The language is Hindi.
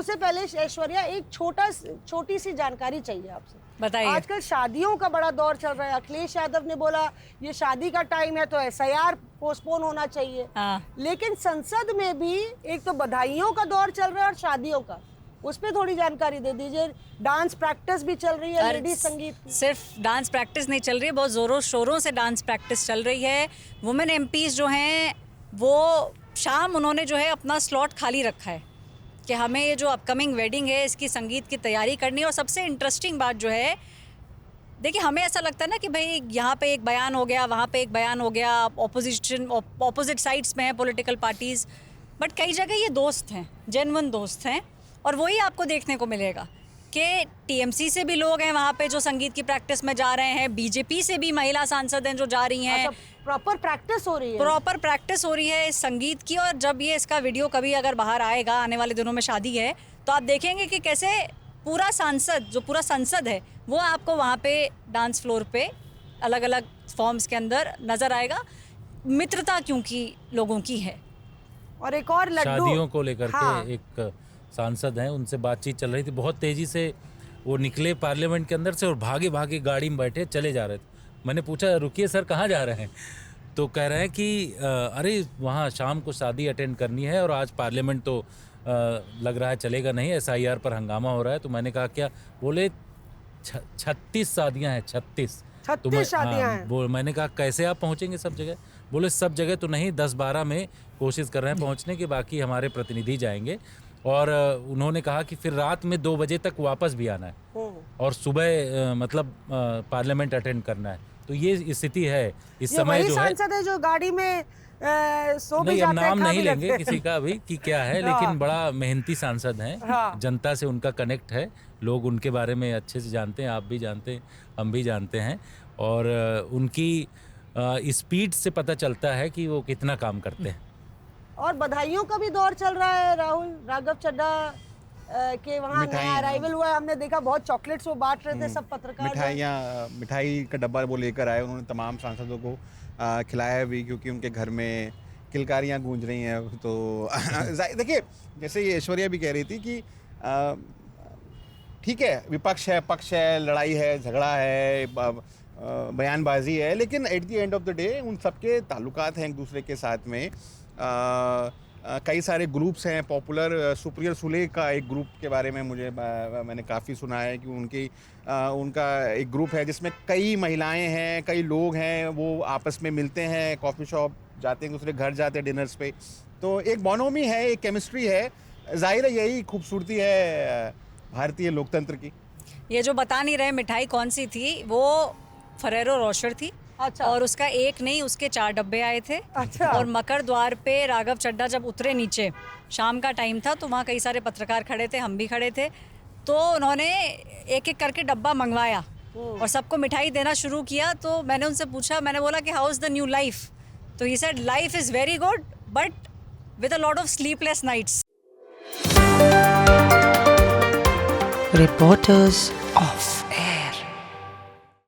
सबसे पहले ऐश्वर्या एक छोटी सी जानकारी चाहिए आपसे। बताइए। आजकल शादियों का बड़ा दौर चल रहा है। अखिलेश यादव ने बोला ये शादी का टाइम है तो SIR पोस्टपोन होना चाहिए। हाँ। लेकिन संसद में भी एक तो बधाइयों का दौर चल रहा है और शादियों का, उस पर थोड़ी जानकारी दे दीजिए। डांस प्रैक्टिस भी चल रही है, लेडीज संगीत की। सिर्फ डांस प्रैक्टिस नहीं चल रही है, बहुत जोरों शोरों से डांस प्रैक्टिस चल रही है। वुमेन MPs जो हैं वो शाम उन्होंने जो है अपना स्लॉट खाली रखा है कि हमें ये जो अपकमिंग वेडिंग है इसकी संगीत की तैयारी करनी है। और सबसे इंटरेस्टिंग बात जो है, देखिए हमें ऐसा लगता है ना कि भाई यहाँ पे एक बयान हो गया, वहाँ पे एक बयान हो गया, ऑपोजिट साइड्स में हैं पॉलिटिकल पार्टीज़, बट कई जगह ये दोस्त हैं, जेन्युइन दोस्त हैं। और वही आपको देखने को मिलेगा कि TMC से भी लोग हैं वहाँ पे जो संगीत की प्रैक्टिस में जा रहे हैं, BJP से भी महिला सांसद हैं जो जा रही हैं। प्रॉपर प्रैक्टिस हो रही है। प्रॉपर प्रैक्टिस हो रही है इस संगीत की। और जब ये इसका वीडियो कभी अगर बाहर आएगा, आने वाले दिनों में शादी है, तो आप देखेंगे कि कैसे पूरा संसद है वो आपको वहाँ पे डांस फ्लोर पे अलग अलग फॉर्म्स के अंदर नजर आएगा। मित्रता क्योंकि लोगों की है। और एक और लड्डू शादियों को लेकर हाँ। के एक सांसद हैं, उनसे बातचीत चल रही थी। बहुत तेजी से वो निकले पार्लियामेंट के अंदर से और भागे भागे गाड़ी में बैठे चले जा रहे थे। मैंने पूछा रुकिए सर कहाँ जा रहे हैं, तो कह रहे हैं कि अरे वहाँ शाम को शादी अटेंड करनी है और आज पार्लियामेंट तो लग रहा है चलेगा नहीं, SIR पर हंगामा हो रहा है। तो मैंने कहा क्या, बोले 36 शादियाँ हैं, 36 शादियाँ हैं। वो मैंने कहा कैसे आप पहुँचेंगे सब जगह, बोले सब जगह तो नहीं, 10-12 में कोशिश कर रहे हैं पहुँचने की, बाकी हमारे प्रतिनिधि जाएंगे। और उन्होंने कहा कि फिर रात में 2 बजे तक वापस भी आना है और सुबह मतलब पार्लियामेंट अटेंड करना है। तो ये स्थिति है इस समय जो है। सांसद है जो गाड़ी में सो भी नहीं, जाते अब नाम हैं, नहीं लेंगे किसी का अभी कि क्या है, लेकिन बड़ा मेहनती सांसद हैं। हाँ। जनता से उनका कनेक्ट है, लोग उनके बारे में अच्छे से जानते हैं, आप भी जानते हैं, हम भी जानते हैं। और उनकी स्पीड से पता चलता है कि वो कितना काम करते हैं। और बधाइयों का भी दौर चल रहा है। राघव चड्ढा के वहाँ नया अराइवल हुआ है, हमने देखा बहुत चॉकलेट्स वो बांट रहे थे सब पत्रकार। मिठाई का डब्बा वो लेकर आए, उन्होंने तमाम सांसदों को खिलाया भी, क्योंकि उनके घर में किलकारियाँ गूंज रही हैं। तो देखिए जैसे ये ऐश्वर्या भी कह रही थी कि ठीक है विपक्ष है, पक्ष है, लड़ाई है, झगड़ा है, बयानबाजी है, लेकिन at the end of the day उन सबके ताल्लुकात हैं एक दूसरे के साथ में। कई सारे ग्रुप्स हैं पॉपुलर। सुप्रिया सुले का एक ग्रुप के बारे में मैंने काफ़ी सुना है कि उनका एक ग्रुप है जिसमें कई महिलाएं हैं, कई लोग हैं, वो आपस में मिलते हैं, कॉफ़ी शॉप जाते हैं, दूसरे घर जाते हैं डिनर्स पे। तो एक बोनोमी है, एक केमिस्ट्री है। जाहिर है यही खूबसूरती है भारतीय लोकतंत्र की। ये जो बता नहीं रहे मिठाई कौन सी थी, वो फरेरो रोशर थी। अच्छा। और उसका एक नहीं, उसके 4 डब्बे आए थे। अच्छा। और मकर द्वार पे राघव चड्ढा जब उतरे नीचे, शाम का टाइम था, तो वहाँ कई सारे पत्रकार खड़े थे, हम भी खड़े थे, तो उन्होंने एक एक करके डब्बा मंगवाया और सबको मिठाई देना शुरू किया। तो मैंने उनसे पूछा, मैंने बोला कि how is the new life? तो he said life is very good but with a lot of sleepless nights. Reporters off.